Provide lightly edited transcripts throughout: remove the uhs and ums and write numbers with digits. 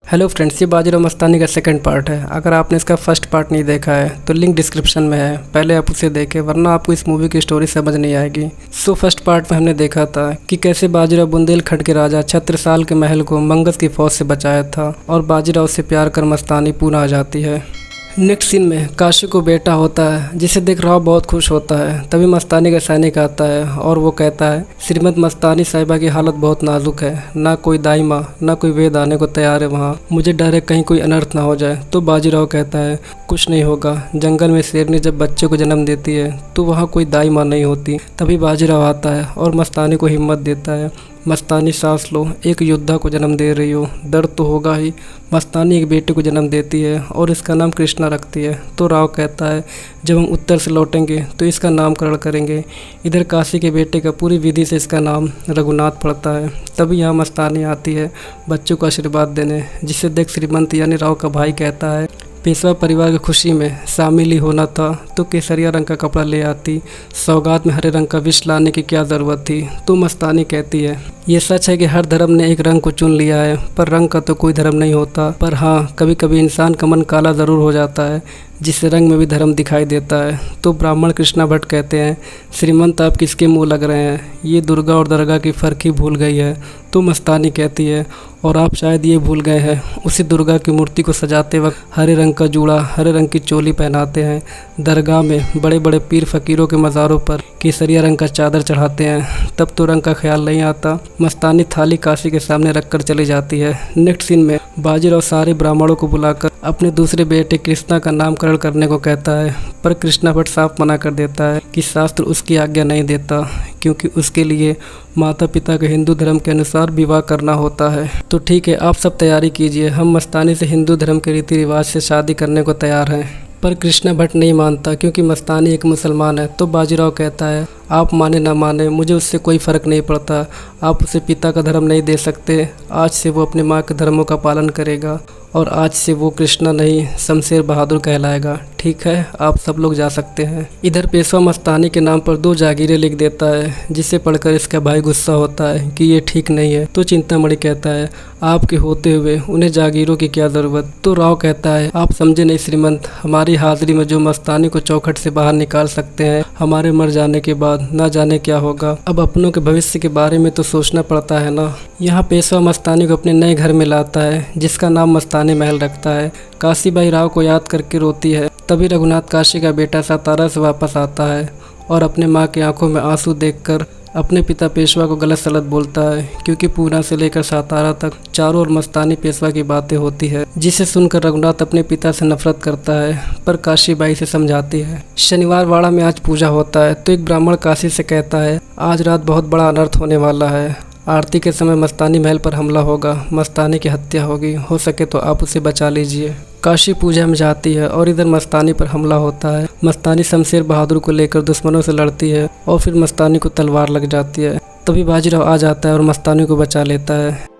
Hello friends, ये बाजीराव मस्तानी का second part है। अगर आपने इसका फर्स्ट पार्ट नहीं देखा है तो लिंक डिस्क्रिप्शन में है, पहले आप उसे देखें वरना आपको इस मूवी की स्टोरी समझ नहीं आएगी। फर्स्ट पार्ट में हमने देखा था कि कैसे बाजीराव बुंदेलखंड के राजा छत्रसाल के महल को मंगस की फौज से बचाया था और बाजीराव से प्यार कर मस्तानी पुनः आ जाती है। नेक्स्ट सीन में काशी को बेटा होता है जिसे देख राव बहुत खुश होता है। तभी मस्तानी का सैनिक आता है और वो कहता है, श्रीमद मस्तानी साहिबा की हालत बहुत नाजुक है, ना कोई दाई माँ ना कोई वेद आने को तैयार है वहाँ, मुझे डर है कहीं कोई अनर्थ ना हो जाए। तो बाजीराव कहता है, कुछ नहीं होगा, जंगल में शेरनी जब बच्चे को जन्म देती है तो वहाँ कोई दाई माँ नहीं होती। तभी बाजीराव आता है और मस्तानी को हिम्मत देता है, मस्तानी सांस लो, एक योद्धा को जन्म दे रही हो, दर्द तो होगा ही। मस्तानी एक बेटे को जन्म देती है और इसका नाम कृष्णा रखती है। तो राव कहता है, जब हम उत्तर से लौटेंगे तो इसका नामकरण करेंगे। इधर काशी के बेटे का पूरी विधि से इसका नाम रघुनाथ पड़ता है। तभी यहाँ मस्तानी आती है बच्चों को आशीर्वाद देने, जिसे देख श्रीमंत यानी राव का भाई कहता है, पेशवा परिवार की खुशी में शामिल ही होना था तो केसरिया रंग का कपड़ा ले आती, सौगात में हरे रंग का विष लाने की क्या ज़रूरत थी। तो मस्तानी कहती है, ये सच है कि हर धर्म ने एक रंग को चुन लिया है, पर रंग का तो कोई धर्म नहीं होता। पर हाँ, कभी कभी इंसान का मन काला ज़रूर हो जाता है, जिससे रंग में भी धर्म दिखाई देता है। तो ब्राह्मण कृष्णा भट्ट कहते हैं, श्रीमंत आप किसके मुँह लग रहे हैं, ये दुर्गा और दरगाह की फ़र्क ही भूल गई है। तो मस्तानी कहती है, और आप शायद ये भूल गए हैं, उसी दुर्गा की मूर्ति को सजाते वक्त हरे रंग का जूड़ा, हरे रंग की चोली पहनाते हैं। दरगाह में बड़े बड़े पीर फकीरों के मज़ारों पर केसरिया रंग का चादर चढ़ाते हैं, तब तो रंग का ख्याल नहीं आता। मस्तानी थाली काशी के सामने रखकर चली जाती है। नेक्स्ट सीन में बाजीराव सारे ब्राह्मणों को बुलाकर अपने दूसरे बेटे कृष्णा का नामकरण करने को कहता है, पर कृष्णा भट्ट साफ मना कर देता है कि शास्त्र उसकी आज्ञा नहीं देता, क्योंकि उसके लिए माता पिता के हिंदू धर्म के अनुसार विवाह करना होता है। तो ठीक है, आप सब तैयारी कीजिए, हम मस्तानी से हिंदू धर्म के रीति रिवाज से शादी करने को तैयार हैं। पर कृष्णा भट्ट नहीं मानता, क्योंकि मस्तानी एक मुसलमान है। तो बाजीराव कहता है, आप माने ना माने मुझे उससे कोई फ़र्क नहीं पड़ता, आप उसे पिता का धर्म नहीं दे सकते। आज से वो अपने माँ के धर्मों का पालन करेगा और आज से वो कृष्णा नहीं शमशेर बहादुर कहलाएगा। ठीक है, आप सब लोग जा सकते हैं। इधर पेशवा मस्तानी के नाम पर 2 जागीरें लिख देता है, जिसे पढ़कर इसका भाई गुस्सा होता है कि ये ठीक नहीं है। तो चिंतामणि कहता है, आपके होते हुए उन्हें जागीरों की क्या ज़रूरत। तो राव कहता है, आप समझे नहीं श्रीमंत, हमारी हाजिरी में जो मस्तानी को चौखट से बाहर निकाल सकते हैं, हमारे मर जाने के बाद ना जाने क्या होगा। अब अपनों के भविष्य के बारे में तो सोचना पड़ता है ना। यहाँ पेशवा मस्तानी को अपने नए घर में लाता है, जिसका नाम मस्तानी महल रखता है। काशीबाई राव को याद करके रोती है। तभी रघुनाथ काशी का बेटा सातारा से वापस आता है और अपने माँ की आंखों में आंसू देखकर अपने पिता पेशवा को गलत सलत बोलता है, क्योंकि पूना से लेकर सातारा तक चारों ओर मस्तानी पेशवा की बातें होती है, जिसे सुनकर रघुनाथ अपने पिता से नफरत करता है, पर काशीबाई से समझाती है। शनिवार वाड़ा में आज पूजा होता है, तो एक ब्राह्मण काशी से कहता है, आज रात बहुत बड़ा अनर्थ होने वाला है, आरती के समय मस्तानी महल पर हमला होगा, मस्तानी की हत्या होगी, हो सके तो आप उसे बचा लीजिए। काशी पूजा में जाती है और इधर मस्तानी पर हमला होता है। मस्तानी शमशेर बहादुर को लेकर दुश्मनों से लड़ती है और फिर मस्तानी को तलवार लग जाती है। तभी बाजीराव आ जाता है और मस्तानी को बचा लेता है।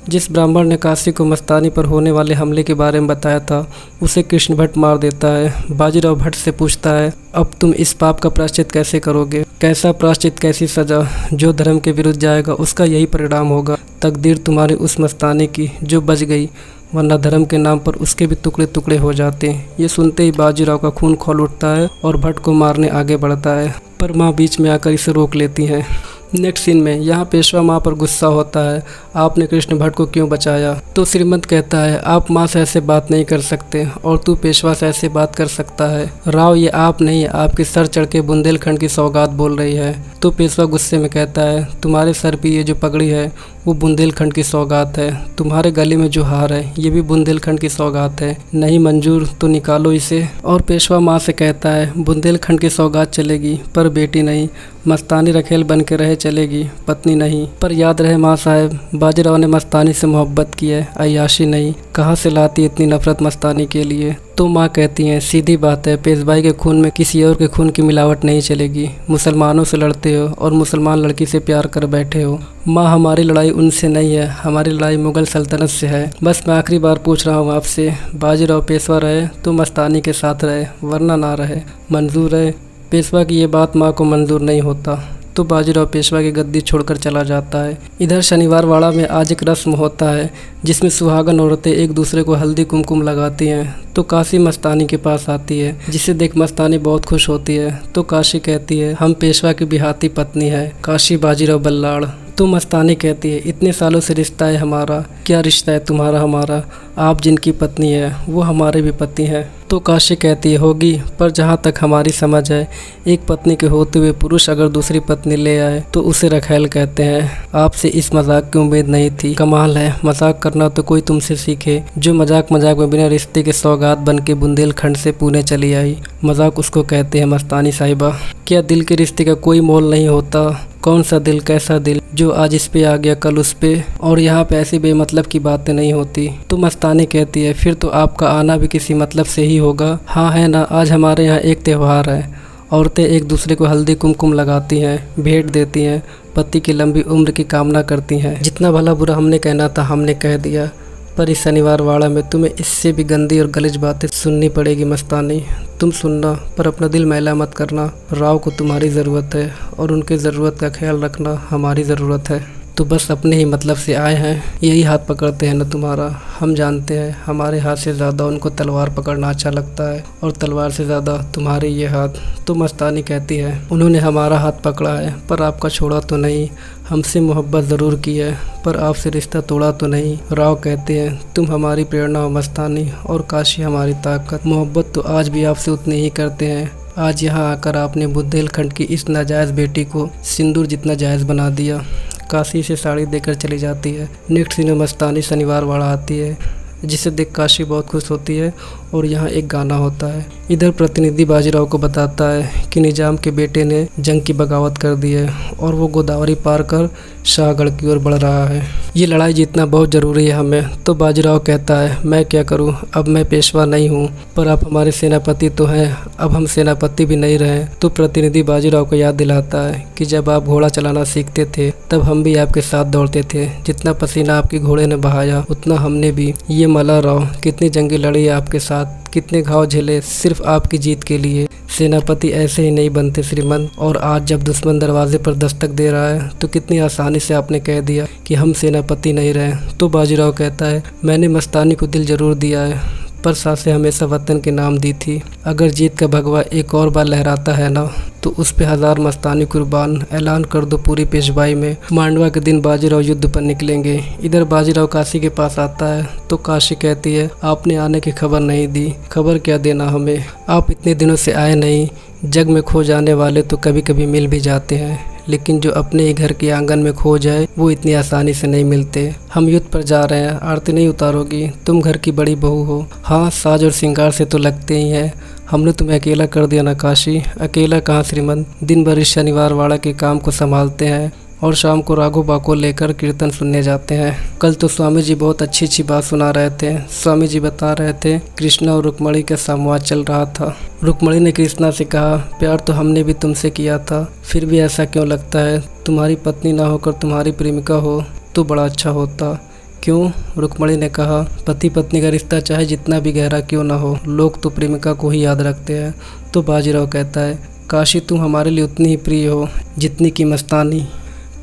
जिस ब्राह्मण ने काशी को मस्तानी पर होने वाले हमले के बारे में बताया था, उसे कृष्ण भट्ट मार देता है। बाजीराव भट्ट से पूछता है, अब तुम इस पाप का प्रायश्चित कैसे करोगे। कैसा प्रायश्चित, कैसी सजा, जो धर्म के विरुद्ध जाएगा उसका यही परिणाम होगा। तकदीर तुम्हारी उस मस्तानी की जो बच गई, वरना धर्म के नाम पर उसके भी टुकड़े टुकड़े हो जाते। ये सुनते ही बाजीराव का खून खौल उठता है और भट्ट को मारने आगे बढ़ता है, पर माँ बीच में आकर इसे रोक लेती हैं। नेक्स्ट सीन में यहाँ पेशवा माँ पर गुस्सा होता है, आपने कृष्ण भट्ट को क्यों बचाया। तो श्रीमंत कहता है, आप माँ से ऐसे बात नहीं कर सकते और तू पेशवा से ऐसे बात कर सकता है। राव, ये आप नहीं, आपके सर चढ़ के बुंदेलखंड की सौगात बोल रही है। तो पेशवा गुस्से में कहता है, तुम्हारे सर पे ये जो पगड़ी है वो बुंदेलखंड की सौगात है, तुम्हारे गले में जो हार है ये भी बुंदेलखंड की सौगात है, नहीं मंजूर तो निकालो इसे। और पेशवा माँ से कहता है, बुंदेलखंड की सौगात चलेगी पर बेटी नहीं, मस्तानी रखेल बन के रहे चलेगी, पत्नी नहीं। पर याद रहे माँ साहब, बाजीराव ने मस्तानी से मोहब्बत की है, अय्याशी नहीं। कहाँ से लाती इतनी नफरत मस्तानी के लिए। तो माँ कहती हैं, सीधी बात है, पेशवाई के खून में किसी और के खून की मिलावट नहीं चलेगी। मुसलमानों से लड़ते हो और मुसलमान लड़की से प्यार कर बैठे हो। माँ, हमारी लड़ाई उनसे नहीं है, हमारी लड़ाई मुगल सल्तनत से है। बस मैं आखिरी बार पूछ रहा हूँ आपसे, बाजीराव पेशवा रहे तो मस्तानी के साथ रहे, वरना ना रहे। मंजूर है। पेशवा की ये बात माँ को मंजूर नहीं होता। तो बाजीराव पेशवा की गद्दी छोड़कर चला जाता है। इधर शनिवार वाड़ा में आज एक रस्म होता है जिसमें सुहागन औरतें एक दूसरे को हल्दी कुमकुम लगाती हैं। तो काशी मस्तानी के पास आती है, जिसे देख मस्तानी बहुत खुश होती है। तो काशी कहती है हम पेशवा की बिहाती पत्नी है काशी बाजीराव बल्लाड़। तो मस्तानी कहती है इतने सालों से रिश्ता है हमारा, क्या रिश्ता है तुम्हारा हमारा, आप जिनकी पत्नी है वो हमारे भी पति हैं। तो काशी कहती है होगी, पर जहाँ तक हमारी समझ है एक पत्नी के होते हुए पुरुष अगर दूसरी पत्नी ले आए तो उसे रखैल कहते हैं। आपसे इस मजाक की उम्मीद नहीं थी, कमाल है, मजाक करना तो कोई तुमसे सीखे जो मजाक मजाक में बिना रिश्ते के सौगात बन के बुंदेलखंड से पुणे चली आई। मजाक उसको कहते हैं मस्तानी साहिबा। क्या दिल के रिश्ते का कोई मोल नहीं होता? कौन सा दिल, कैसा दिल जो आज इस पे आ गया कल उस पे, और यहाँ पे ऐसी बेमतलब की बातें नहीं होती। तो मस्तानी कहती है फिर तो आपका आना भी किसी मतलब से ही होगा। हाँ है ना, आज हमारे यहाँ एक त्यौहार है, औरतें एक दूसरे को हल्दी कुमकुम लगाती हैं, भेंट देती हैं, पति की लंबी उम्र की कामना करती हैं। जितना भला बुरा हमने कहना था हमने कह दिया, पर इस शनिवार वाड़ा में तुम्हें इससे भी गंदी और गलिज बातें सुननी पड़ेगी मस्तानी। तुम सुनना पर अपना दिल मैला मत करना। राव को तुम्हारी ज़रूरत है और उनकी ज़रूरत का ख्याल रखना हमारी ज़रूरत है। तो बस अपने ही मतलब से आए हैं, यही हाथ पकड़ते हैं ना तुम्हारा। हम जानते हैं हमारे हाथ से ज़्यादा उनको तलवार पकड़ना अच्छा लगता है और तलवार से ज़्यादा तुम्हारे ये हाथ। तो मस्तानी कहती है उन्होंने हमारा हाथ पकड़ा है पर आपका छोड़ा तो नहीं, हमसे मोहब्बत ज़रूर की है पर आपसे रिश्ता तोड़ा तो नहीं। राव कहते हैं तुम हमारी प्रेरणा हो मस्तानी और काशी हमारी ताकत। मोहब्बत तो आज भी आपसे उतनी ही करते हैं। आज यहाँ आकर आपने बुंदेलखंड की इस नाजायज़ बेटी को सिंदूर जितना जायज़ बना दिया। काशी से साड़ी देकर चली जाती है। नेक्स्ट सीन में मस्तानी शनिवार वाड़ा आती है, जिसे देख काशी बहुत खुश होती है और यहाँ एक गाना होता है। इधर प्रतिनिधि बाजीराव को बताता है कि निजाम के बेटे ने जंग की बगावत कर दी है और वो गोदावरी पार कर शाहगढ़ की ओर बढ़ रहा है। ये लड़ाई जीतना बहुत ज़रूरी है हमें। तो बाजीराव कहता है मैं क्या करूं, अब मैं पेशवा नहीं हूं, पर आप हमारे सेनापति तो हैं, अब हम सेनापति भी नहीं रहे। तो प्रतिनिधि बाजीराव को याद दिलाता है कि जब आप घोड़ा चलाना सीखते थे तब हम भी आपके साथ दौड़ते थे, जितना पसीना आपके घोड़े ने बहाया उतना हमने भी। ये मला राव कितनी जंगी लड़ी है आपके साथ, कितने घाव झेले सिर्फ आपकी जीत के लिए। सेनापति ऐसे ही नहीं बनते श्रीमंत, और आज जब दुश्मन दरवाजे पर दस्तक दे रहा है तो कितनी आसानी से आपने कह दिया कि हम सेनापति नहीं रहे। तो बाजीराव कहता है मैंने मस्तानी को दिल जरूर दिया है पर सासे हमेशा वतन के नाम दी थी। अगर जीत का भगवा एक और बार लहराता है ना तो उस पे 1000 मस्तानी कुर्बान। ऐलान कर दो पूरी पेशवाई में, मांडवा के दिन बाजीराव युद्ध पर निकलेंगे। इधर बाजीराव काशी के पास आता है तो काशी कहती है आपने आने की खबर नहीं दी। खबर क्या देना हमें, आप इतने दिनों से आए नहीं। जग में खो जाने वाले तो कभी कभी मिल भी जाते हैं, लेकिन जो अपने ही घर के आंगन में खो जाए वो इतनी आसानी से नहीं मिलते। हम युद्ध पर जा रहे हैं, आरती नहीं उतारोगी? तुम घर की बड़ी बहू हो। हाँ, साज और श्रृंगार से तो लगते ही हैं। हमने तुम्हें अकेला कर दिया ना काशी। अकेला कहाँ श्रीमंत, दिन भर इस शनिवार वाड़ा के काम को संभालते हैं और शाम को राघोबा को लेकर कीर्तन सुनने जाते हैं। कल तो स्वामी जी बहुत अच्छी अच्छी बात सुना रहे थे। स्वामी जी बता रहे थे कृष्णा और रुक्मणी का संवाद चल रहा था। रुक्मणी ने कृष्णा से कहा प्यार तो हमने भी तुमसे किया था, फिर भी ऐसा क्यों लगता है? तुम्हारी पत्नी ना होकर तुम्हारी प्रेमिका हो तो बड़ा अच्छा होता। क्यों? रुक्मणी ने कहा पति पत्नी का रिश्ता चाहे जितना भी गहरा क्यों ना हो, लोग तो प्रेमिका को ही याद रखते हैं। तो बाजीराव कहता है काशी तुम हमारे लिए उतनी ही प्रिय हो जितनी की मस्तानी।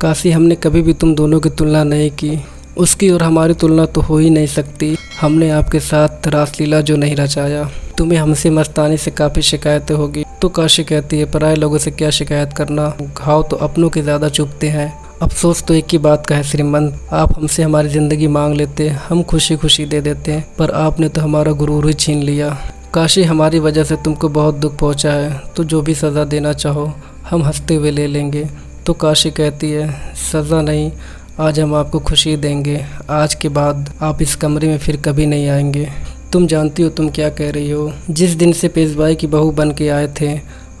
काशी हमने कभी भी तुम दोनों की तुलना नहीं की, उसकी और हमारी तुलना तो हो ही नहीं सकती। हमने आपके साथ रासलीला जो नहीं रचाया। तुम्हें हमसे मस्तानी से काफ़ी शिकायतें होगी। तो काशी कहती है पराए लोगों से क्या शिकायत करना, घाव तो अपनों के ज़्यादा चुभते हैं। अफसोस तो एक ही बात का है श्रीमंत, आप हमसे हमारी ज़िंदगी मांग लेते, हम खुशी खुशी दे देते हैं, पर आपने तो हमारा गुरूर ही छीन लिया। काशी हमारी वजह से तुमको बहुत दुख पहुंचा है, तो जो भी सज़ा देना चाहो हम हंसते हुए ले लेंगे। तो काशी कहती है सज़ा नहीं, आज हम आपको खुशी देंगे। आज के बाद आप इस कमरे में फिर कभी नहीं आएंगे। तुम जानती हो तुम क्या कह रही हो। जिस दिन से पेशवाई की बहू बन के आए थे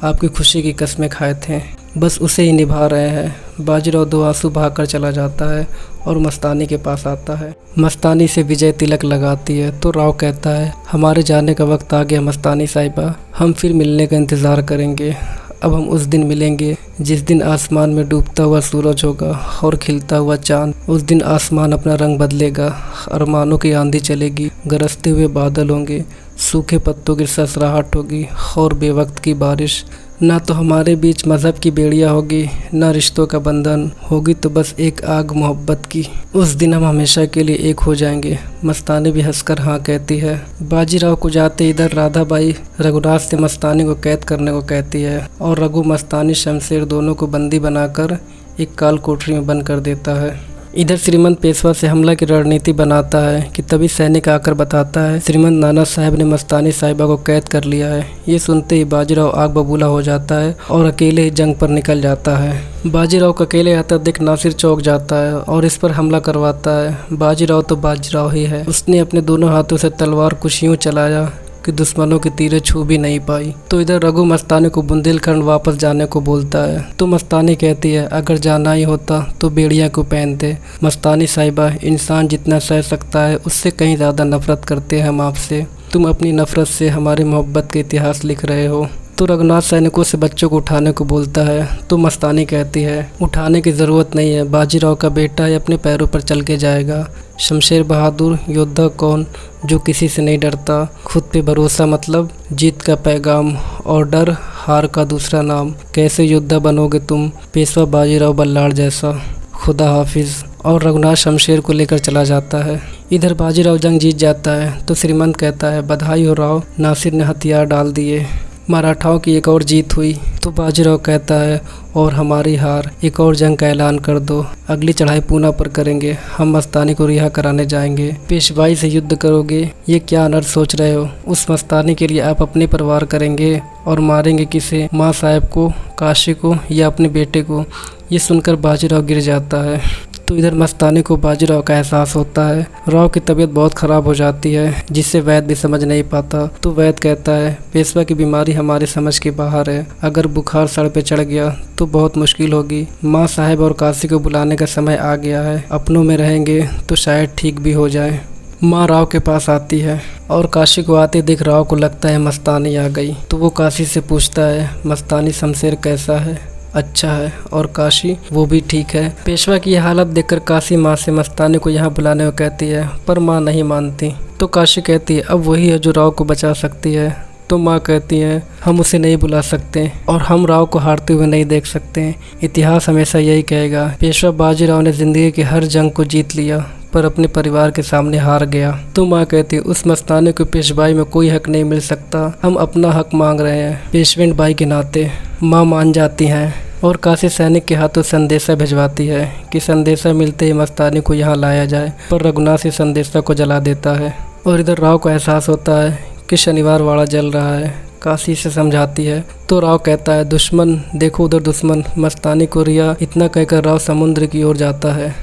आपकी खुशी की कस्में खाए थे, बस उसे ही निभा रहे हैं। बाजीराव 2 आंसू बहाकर चला जाता है और मस्तानी के पास आता है। मस्तानी से विजय तिलक लगाती है। तो राव कहता है हमारे जाने का वक्त आ गया मस्तानी साहिबा, हम फिर मिलने का इंतज़ार करेंगे। अब हम उस दिन मिलेंगे जिस दिन आसमान में डूबता हुआ सूरज होगा और खिलता हुआ चांद। उस दिन आसमान अपना रंग बदलेगा, अरमानों की आंधी चलेगी, गरजते हुए बादल होंगे, सूखे पत्तों की सरसराहट होगी और बेवक्त की बारिश। ना तो हमारे बीच मज़हब की बेड़ियाँ होगी, ना रिश्तों का बंधन, होगी तो बस एक आग मोहब्बत की। उस दिन हम हमेशा के लिए एक हो जाएंगे। मस्तानी भी हंसकर हाँ कहती है। बाजीराव को जाते इधर राधाबाई रघुनाथ से मस्तानी को कैद करने को कहती है और रघु मस्तानी शमशेर दोनों को बंदी बनाकर एक काल कोठरी में बंद कर देता है। इधर श्रीमंत पेशवा से हमला की रणनीति बनाता है कि तभी सैनिक आकर बताता है श्रीमंत नाना साहब ने मस्तानी साहिबा को कैद कर लिया है। ये सुनते ही बाजीराव आग बबूला हो जाता है और अकेले ही जंग पर निकल जाता है। बाजीराव को अकेले आता देख नासिर चौंक जाता है और इस पर हमला करवाता है। बाजीराव तो बाजीराव ही है, उसने अपने दोनों हाथों से तलवार कुछ यूं चलाया कि दुश्मनों की तीरें छू भी नहीं पाई। तो इधर रघु मस्तानी को बुंदेलखंड वापस जाने को बोलता है। तो मस्तानी कहती है अगर जाना ही होता तो बेड़ियाँ को पहनते। मस्तानी साहिबा, इंसान जितना सह सकता है उससे कहीं ज़्यादा नफरत करते हैं हम आपसे। तुम अपनी नफरत से हमारी मोहब्बत के इतिहास लिख रहे हो। तो रघुनाथ सैनिकों से बच्चों को उठाने को बोलता है। तो मस्तानी कहती है उठाने की ज़रूरत नहीं है, बाजीराव का बेटा है, अपने पैरों पर चल के जाएगा। शमशेर बहादुर योद्धा कौन जो किसी से नहीं डरता, खुद पे भरोसा मतलब जीत का पैगाम और डर हार का दूसरा नाम। कैसे योद्धा बनोगे तुम पेशवा बाजीराव बल्लाड़ जैसा। खुदा हाफिज़। और रघुनाथ शमशेर को लेकर चला जाता है। इधर बाजीराव जंग जीत जाता है तो श्रीमंत कहता है बधाई हो राव, नासिर ने हथियार डाल दिए, मराठाओं की एक और जीत हुई। तो बाजीराव कहता है और हमारी हार, एक और जंग का ऐलान कर दो, अगली चढ़ाई पूना पर करेंगे, हम मस्तानी को रिहा कराने जाएंगे। पेशवाई से युद्ध करोगे, ये क्या अनर्थ सोच रहे हो। उस मस्तानी के लिए आप अपने परिवार करेंगे और मारेंगे किसे, माँ साहब को, काशी को या अपने बेटे को। ये सुनकर बाजीराव गिर जाता है। तो इधर मस्तानी को बाजीराव का एहसास होता है। राव की तबीयत बहुत ख़राब हो जाती है जिससे वैद भी समझ नहीं पाता। तो वैद कहता है पेशवा की बीमारी हमारी समझ के बाहर है, अगर बुखार सर पे चढ़ गया तो बहुत मुश्किल होगी। माँ साहब और काशी को बुलाने का समय आ गया है, अपनों में रहेंगे तो शायद ठीक भी हो जाए। माँ राव के पास आती है और काशी को आते देख राव को लगता है मस्तानी आ गई। तो वो काशी से पूछता है मस्तानी शमशेर कैसा है। अच्छा है। और काशी, वो भी ठीक है। पेशवा की यह हालत देखकर काशी माँ से मस्तानी को यहाँ बुलाने को कहती है पर माँ नहीं मानती। तो काशी कहती है अब वही है जो राव को बचा सकती है। तो माँ कहती है हम उसे नहीं बुला सकते और हम राव को हारते हुए नहीं देख सकते। इतिहास हमेशा यही कहेगा पेशवा बाजीराव ने जिंदगी की हर जंग को जीत लिया पर अपने परिवार के सामने हार गया। तो माँ कहती है उस मस्तानी को पेशवाई में कोई हक नहीं मिल सकता, हम अपना हक मांग रहे हैं पेशवेंट भाई के नाते। माँ मान जाती हैं और काशी सैनिक के हाथों संदेशा भिजवाती है कि संदेशा मिलते ही मस्तानी को यहाँ लाया जाए, पर रघुनाथ इस संदेशा को जला देता है। और इधर राव को एहसास होता है कि शनिवार वाड़ा जल रहा है। काशी से समझाती है तो राव कहता है दुश्मन देखो उधर दुश्मन। मस्तानी को रिया इतना कहकर राव समुद्र की ओर जाता है।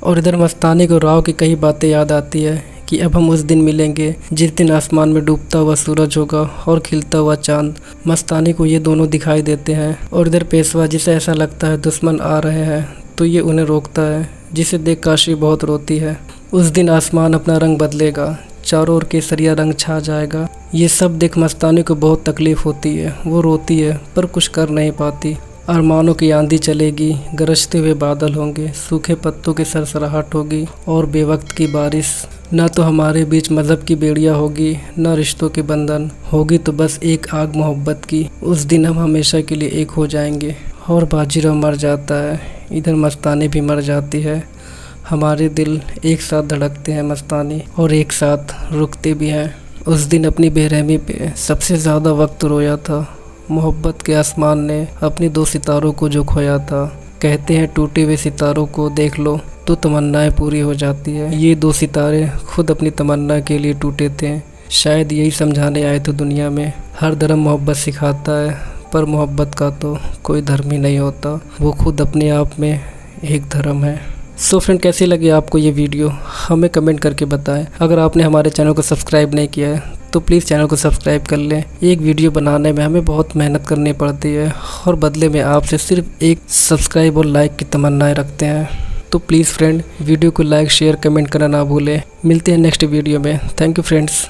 और इधर मस्तानी को राव की कई बातें याद आती है कि अब हम उस दिन मिलेंगे जिस दिन आसमान में डूबता हुआ सूरज होगा और खिलता हुआ चांद। मस्तानी को ये दोनों दिखाई देते हैं। और इधर पेशवा जिसे ऐसा लगता है दुश्मन आ रहे हैं तो ये उन्हें रोकता है, जिसे देख काशी बहुत रोती है। उस दिन आसमान अपना रंग बदलेगा, चारों ओर केसरिया रंग छा जाएगा। ये सब देख मस्तानी को बहुत तकलीफ होती है, वो रोती है पर कुछ कर नहीं पाती। अरमानों की आंधी चलेगी, गरजते हुए बादल होंगे, सूखे पत्तों की सरसराहट होगी और बेवक्त की बारिश। ना तो हमारे बीच मज़हब की बेड़ियाँ होगी, ना रिश्तों के बंधन, होगी तो बस एक आग मोहब्बत की। उस दिन हम हमेशा के लिए एक हो जाएंगे। और बाजीराव मर जाता है। इधर मस्तानी भी मर जाती है। हमारे दिल एक साथ धड़कते हैं मस्तानी, और एक साथ रुकते भी हैं। उस दिन अपनी बेरहमी पे सबसे ज़्यादा वक्त रोया था। मोहब्बत के आसमान ने अपनी दो सितारों को जो खोया था। कहते हैं टूटे हुए सितारों को देख लो तो तमन्नाएं पूरी हो जाती है। ये दो सितारे खुद अपनी तमन्ना के लिए टूटे थे। शायद यही समझाने आए थे दुनिया में। हर धर्म मोहब्बत सिखाता है, पर मोहब्बत का तो कोई धर्म ही नहीं होता, वो खुद अपने आप में एक धर्म है। सो फ्रेंड, कैसी लगी आपको ये वीडियो हमें कमेंट करके बताएं। अगर आपने हमारे चैनल को सब्सक्राइब नहीं किया है तो प्लीज़ चैनल को सब्सक्राइब कर लें। एक वीडियो बनाने में हमें बहुत मेहनत करनी पड़ती है और बदले में आपसे सिर्फ एक सब्सक्राइब और लाइक की तमन्नाएं रखते हैं। तो प्लीज़ फ्रेंड, वीडियो को लाइक शेयर कमेंट करना ना भूलें। मिलते हैं नेक्स्ट वीडियो में। Thank you friends.